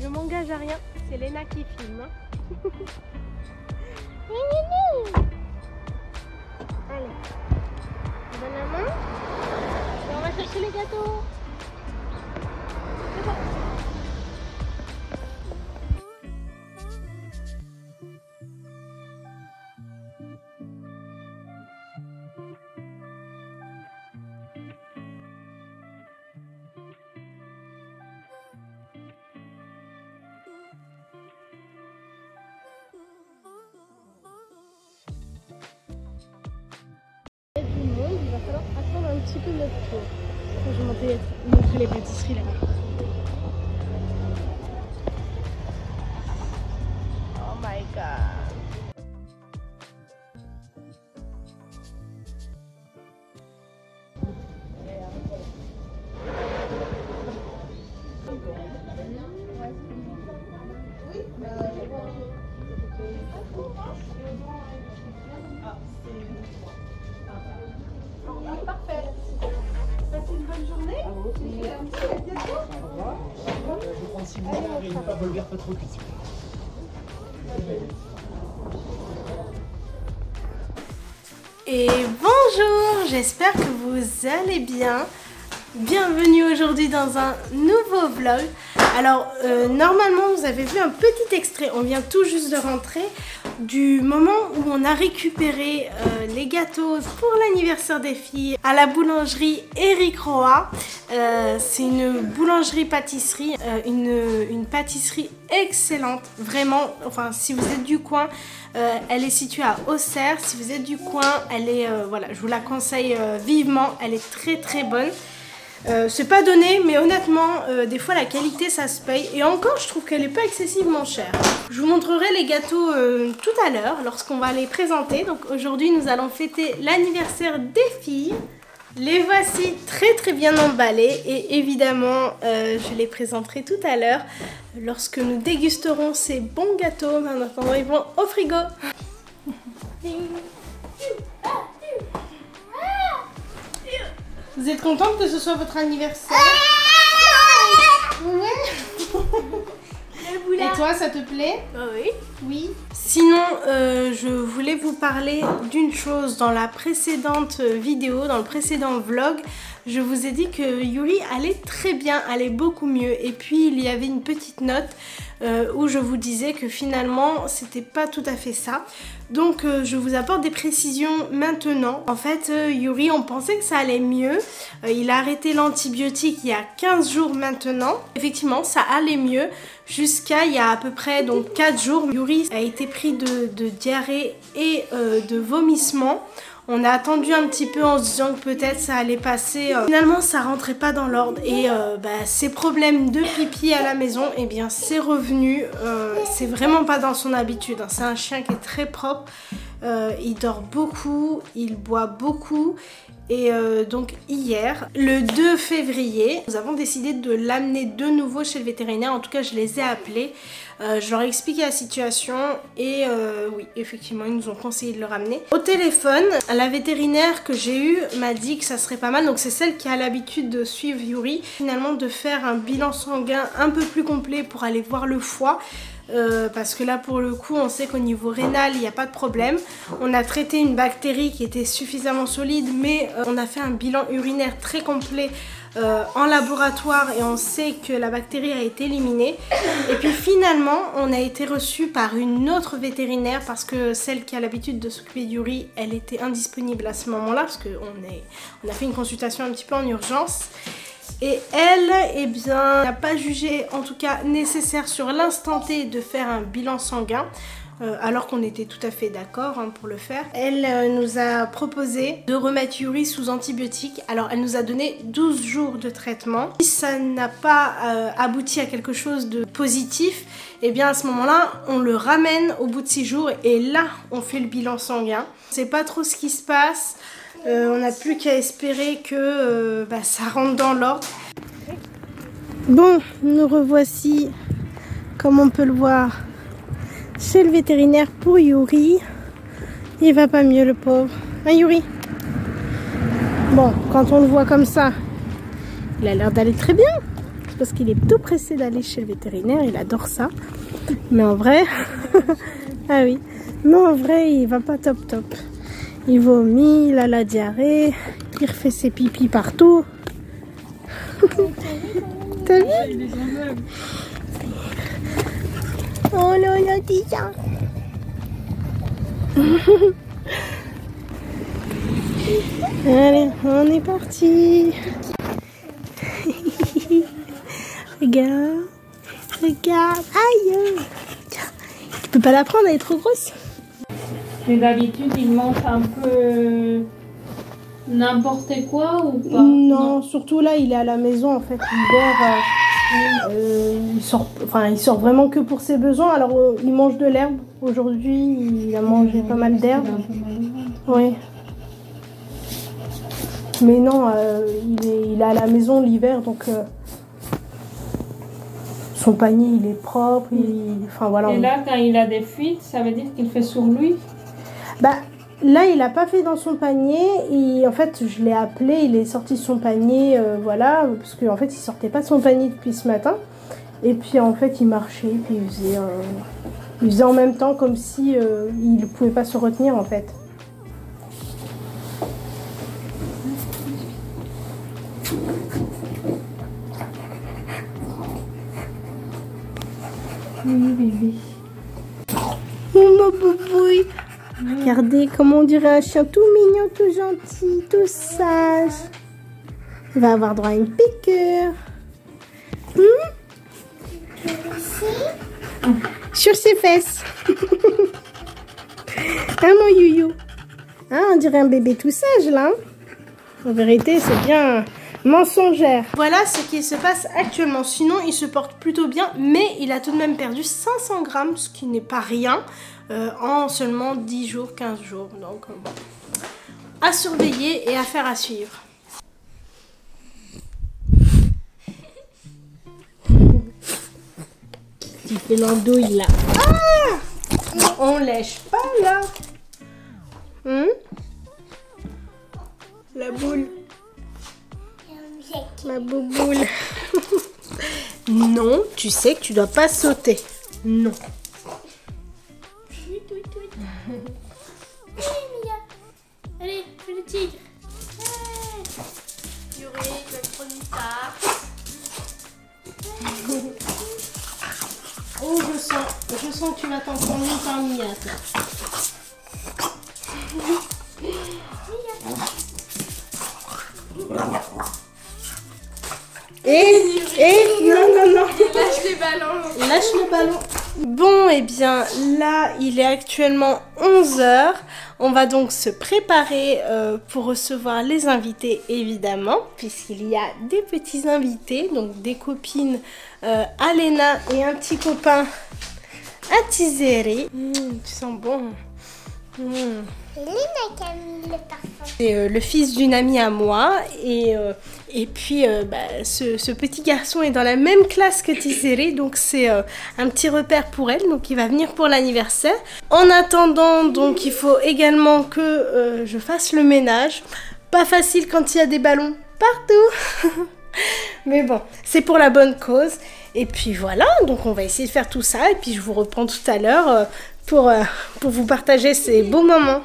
je m'engage à rien, c'est Léna qui filme. Hein. Allez, on donne la main et on va chercher les gâteaux. C'est bon. Il va falloir attendre un petit peu notre tour. Je vais montrer les pâtisseries là-bas. Oh my god. Parfait. Passez une bonne journée. Je prends 6 mois et une pas vulgaire, pas trop cuisson. Et bonjour, j'espère que vous allez bien. Bienvenue aujourd'hui dans un nouveau vlog. Alors normalement vous avez vu un petit extrait, on vient tout juste de rentrer du moment où on a récupéré les gâteaux pour l'anniversaire des filles à la boulangerie Eric Roa. C'est une boulangerie-pâtisserie, une pâtisserie excellente, vraiment. Enfin, si vous êtes du coin, elle est située à Auxerre. Si vous êtes du coin, elle est, voilà, je vous la conseille vivement. Elle est très très bonne. C'est pas donné, mais honnêtement, des fois la qualité ça se paye. Et encore, je trouve qu'elle est pas excessivement chère. Je vous montrerai les gâteaux tout à l'heure, lorsqu'on va les présenter. Donc aujourd'hui, nous allons fêter l'anniversaire des filles. Les voici très très bien emballés. Et évidemment, je les présenterai tout à l'heure, lorsque nous dégusterons ces bons gâteaux. Mais en attendant, ils vont au frigo. Vous êtes contente que ce soit votre anniversaire? Ouais. Et toi, ça te plaît? Oui. Oui. Sinon, je voulais vous parler d'une chose. Dans la précédente vidéo, dans le précédent vlog, je vous ai dit que Yuri allait très bien, allait beaucoup mieux. Et puis, il y avait une petite note où je vous disais que finalement, c'était pas tout à fait ça. Donc, je vous apporte des précisions maintenant. En fait, Yuri, on pensait que ça allait mieux. Il a arrêté l'antibiotique il y a 15 jours maintenant. Effectivement, ça allait mieux. Jusqu'à il y a à peu près donc 4 jours, Yuri a été pris de diarrhée et de vomissements. On a attendu un petit peu en se disant que peut-être ça allait passer. Finalement, ça rentrait pas dans l'ordre. Et ces problèmes de pipi à la maison, eh bien, c'est revenu. C'est vraiment pas dans son habitude. Hein. C'est un chien qui est très propre. Il dort beaucoup, il boit beaucoup. Et donc hier, le 2 février, nous avons décidé de l'amener de nouveau chez le vétérinaire. En tout cas, je les ai appelés. Je leur ai expliqué la situation et oui, effectivement, ils nous ont conseillé de le ramener. Au téléphone, la vétérinaire que j'ai eue m'a dit que ça serait pas mal. Donc c'est celle qui a l'habitude de suivre Yuri. Finalement, de faire un bilan sanguin un peu plus complet pour aller voir le foie. Parce que là pour le coup on sait qu'au niveau rénal il n'y a pas de problème. On a traité une bactérie qui était suffisamment solide, mais on a fait un bilan urinaire très complet en laboratoire et on sait que la bactérie a été éliminée. Et puis finalement on a été reçu par une autre vétérinaire parce que celle qui a l'habitude de s'occuper de Yuri, elle était indisponible à ce moment là parce qu'on a fait une consultation un petit peu en urgence. Et elle, eh bien, n'a pas jugé, en tout cas, nécessaire sur l'instant T de faire un bilan sanguin, alors qu'on était tout à fait d'accord pour le faire. Elle nous a proposé de remettre Yuri sous antibiotiques. Alors, elle nous a donné 12 jours de traitement. Si ça n'a pas abouti à quelque chose de positif, eh bien, à ce moment-là, on le ramène au bout de 6 jours et là, on fait le bilan sanguin. On ne sait pas trop ce qui se passe. On n'a plus qu'à espérer que ça rentre dans l'ordre. Bon, nous revoici, comme on peut le voir, chez le vétérinaire pour Yuri. Il va pas mieux le pauvre. Hein Yuri? Bon, quand on le voit comme ça, il a l'air d'aller très bien. parce qu'il est tout pressé d'aller chez le vétérinaire, il adore ça. Mais en vrai, ah oui, mais en vrai il va pas top top. Il vomit, il a la diarrhée, il refait ses pipis partout. T'as vu? Oh là là, déjà. Allez, on est parti. Regarde, regarde, aïe. Tu peux pas la prendre, elle est trop grosse. Mais d'habitude, il mange un peu n'importe quoi ou pas? Non, surtout là, il est à la maison en fait. L'hiver, il sort vraiment que pour ses besoins. Alors, il mange de l'herbe. Aujourd'hui, il a mangé pas mal d'herbe. Oui. Mais non, il est à la maison l'hiver, donc son panier, il est propre. Enfin, voilà. Et là, quand il a des fuites, ça veut dire qu'il fait sur lui? Bah, là, il n'a pas fait dans son panier. Et en fait, je l'ai appelé, il est sorti de son panier, voilà, parce qu'en fait, il sortait pas de son panier depuis ce matin. Et puis, en fait, il marchait, puis il faisait en même temps comme si il ne pouvait pas se retenir, en fait. Oui, bébé. Oh, ma boubouille. Regardez comment on dirait un chien tout mignon, tout gentil, tout sage. Il va avoir droit à une piqûre. Sur ses fesses. Hein, mon youyou? Hein, on dirait un bébé tout sage, là. En vérité, c'est bien mensongère. Voilà ce qui se passe actuellement. Sinon, il se porte plutôt bien, mais il a tout de même perdu 500 grammes, ce qui n'est pas rien, en seulement 10 jours, 15 jours. Donc, bon, à surveiller et affaire à suivre. Tu fais l'andouille, là. Ah! On lèche pas, là. La boule. Ma bouboule. Non, tu sais que tu dois pas sauter. Non. Allez, fais le tigre. Yuri, tu vas prendre une tarte. Oh, je sens que tu vas t'en prendre une par Mia, toi. Non. Lâche les ballons. Lâche le ballon. Bon, et bien là, il est actuellement 11 h. On va donc se préparer pour recevoir les invités, évidemment, puisqu'il y a des petits invités, donc des copines Alena et un petit copain Atizere. Tu sens bon. C'est le fils d'une amie à moi et puis ce petit garçon est dans la même classe que Tizere, donc c'est un petit repère pour elle, donc il va venir pour l'anniversaire. En attendant, donc il faut également que je fasse le ménage. Pas facile quand il y a des ballons partout. Mais bon, c'est pour la bonne cause. Et puis voilà, donc on va essayer de faire tout ça et puis je vous reprends tout à l'heure pour vous partager ces beaux moments.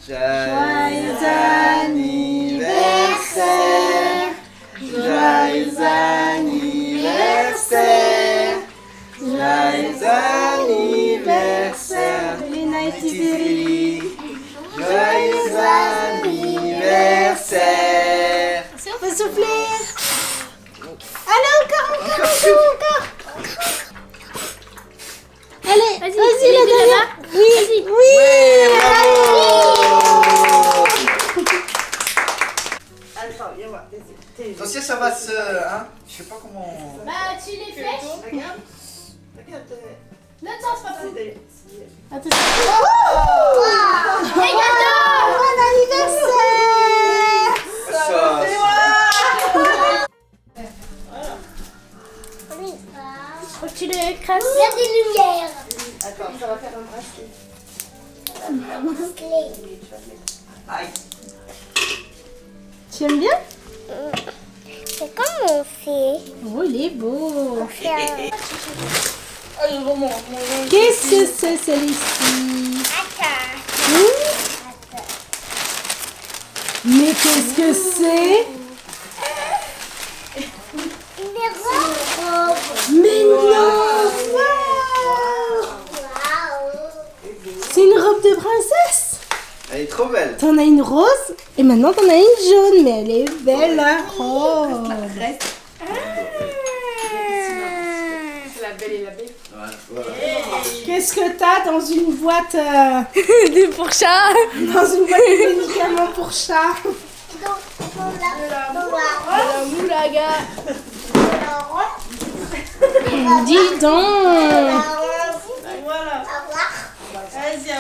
Joyeux anniversaire. Joyeux anniversaire. Joyeux anniversaire. Léna et Tizeri. Joyeux anniversaire. On peut souffler. Allez, encore. Allez, vas-y, le dernier. Oui, oui. Attends, viens voir. Attention, ça va se... Hein? Je sais pas comment... Bah, tu les fais. Regarde. L'autre sens, papa. Attends. Oh! Et gâteau. Bon anniversaire. Ça, Faut que tu le écrases. Il y a des lumières. Attends, ça va faire un bracelet. Aïe. Tu aimes bien? C'est comme on fait. Oh, il est beau. On fait un... Qu'est-ce que c'est celui-ci? Mais qu'est-ce que c'est? Une robe. Mais non! Wow! C'est une robe de princesse! Elle est trop belle. T'en as une rose et maintenant t'en as une jaune, mais elle est belle la rose! Voilà. Qu'est-ce que t'as dans une boîte Pour chat. dans une boîte de médicaments pour chat? moulaga. Dis donc! Voilà. Vas-y,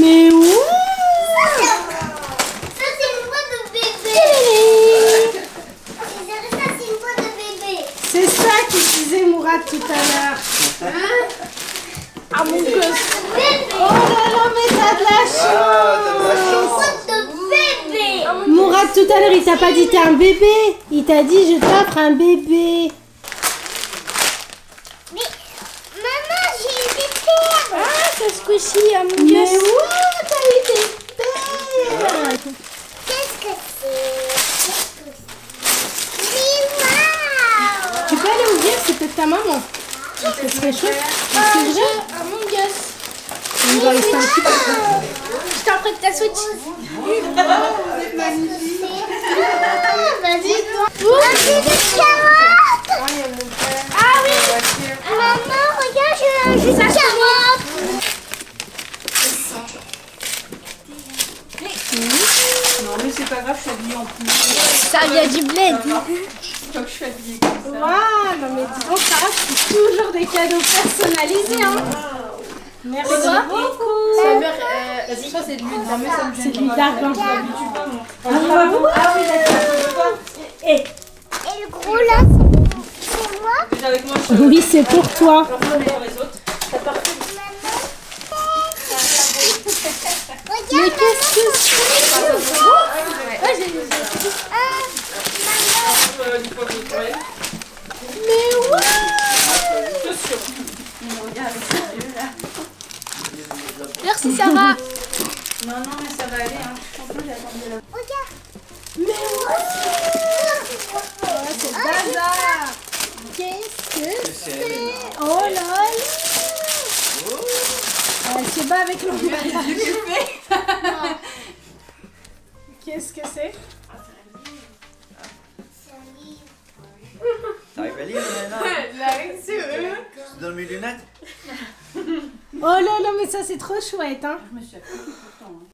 mais où? Ça, c'est une boîte de bébé. Ça, c'est une boîte de bébé. C'est ça qu'il disait Mourad tout à l'heure. Ah mon gosse! Oh là là, mais t'as de la chance! Ah, t'as de la chance. Boîte de bébé. Mourad tout à l'heure il t'a pas dit t'es un bébé, il t'a dit je t'offre un bébé. Mais maman, j'ai eu des perles. Ah ça squishy à mon gosse. Mais ouais, t'as eu des perles. Qu'est-ce que c'est? Mais waouh. Tu peux aller ouvrir, c'est peut-être ta maman. Ce serait chouette. C'est vrai? À mon gosse. On va rester un petit peu. Je t'en prête ta Switch. Vas-y, Oh, j'ai des carottes. Ah oui. Maman, regarde, j'ai une carotte. Non mais c'est pas grave, je suis habillée en poulet. Ça vient du bled. Comme je suis habillée comme ça. Waouh, non mais dis donc, Sarah, c'est toujours des cadeaux personnalisés, hein. Merci beaucoup. Ça c'est de l'huile, non mais ça me C'est gêne de l'huile d'argan. pas. J'habitue pas moi. Ah oui, d'accord. Et Et le gros là, c'est moi. Déjà avec moi, je oui, c'est pour toi. leur donne pour les autres. Mais qu'est-ce que c'est? Du poivre de Noël. Mais ouais. Chaussures. Il me regarde avec ses yeux là. Merci Sarah. Non, non, mais ça va aller. Hein. Franchement, j'ai attendu la... Regarde. Mais ouais. Oh, c'est bazar. Qu'est-ce que c'est? Oh là là. Elle se bat avec l'emballage. Qu'est-ce que c'est? T'arrives à lire, Nana? Je te donne mes lunettes? Oh là là, mais ça c'est trop chouette, hein. Je me suis appelée pourtant. Hein.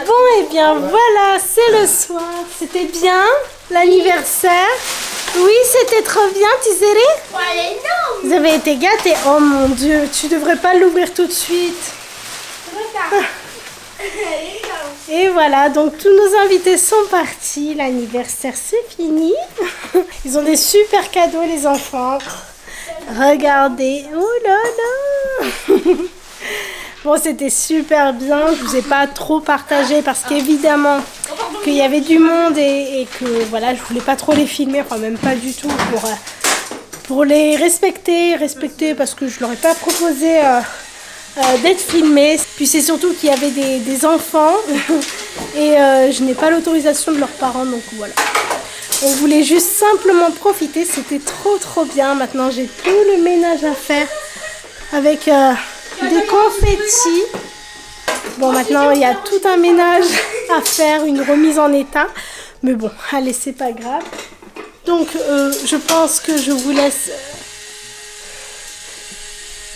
Bon, et bien voilà, c'est le soir. C'était bien l'anniversaire. Oui, c'était trop bien, Tizere. Ouais, non. Vous avez été gâtés. Oh mon Dieu, tu devrais pas l'ouvrir tout de suite. Et voilà, donc tous nos invités sont partis. L'anniversaire, c'est fini. Ils ont des super cadeaux, les enfants. Regardez. Oh là là. Bon, c'était super bien. Je vous ai pas trop partagé parce qu'évidemment qu'il y avait du monde et que voilà, je voulais pas trop les filmer, enfin même pas du tout pour les respecter parce que je leur ai pas proposé d'être filmés. Puis c'est surtout qu'il y avait des enfants et je n'ai pas l'autorisation de leurs parents, donc voilà. On voulait juste simplement profiter, c'était trop bien. Maintenant j'ai tout le ménage à faire avec des confettis. Bon, maintenant il y a tout un ménage à faire, une remise en état. Mais bon, allez, c'est pas grave. Donc je pense que je vous laisse.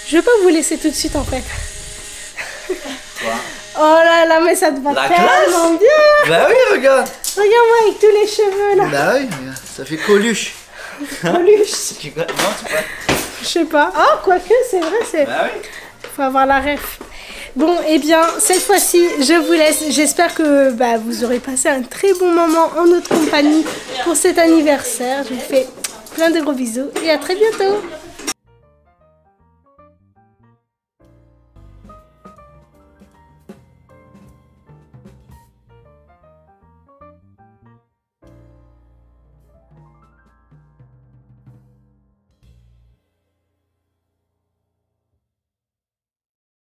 Je vais pas vous laisser tout de suite en fait. Quoi? Oh là là, mais ça te va La tellement bien. Bah oui, regarde. Regarde-moi avec tous les cheveux là. Bah oui, ça fait Coluche. Coluche. Non, c'est pas. Je sais pas. Oh, quoique, c'est vrai, c'est. Bah oui. Faut avoir la ref. Bon, et bien, cette fois-ci, je vous laisse. J'espère que vous aurez passé un très bon moment en notre compagnie pour cet anniversaire. Je vous fais plein de gros bisous et à très bientôt.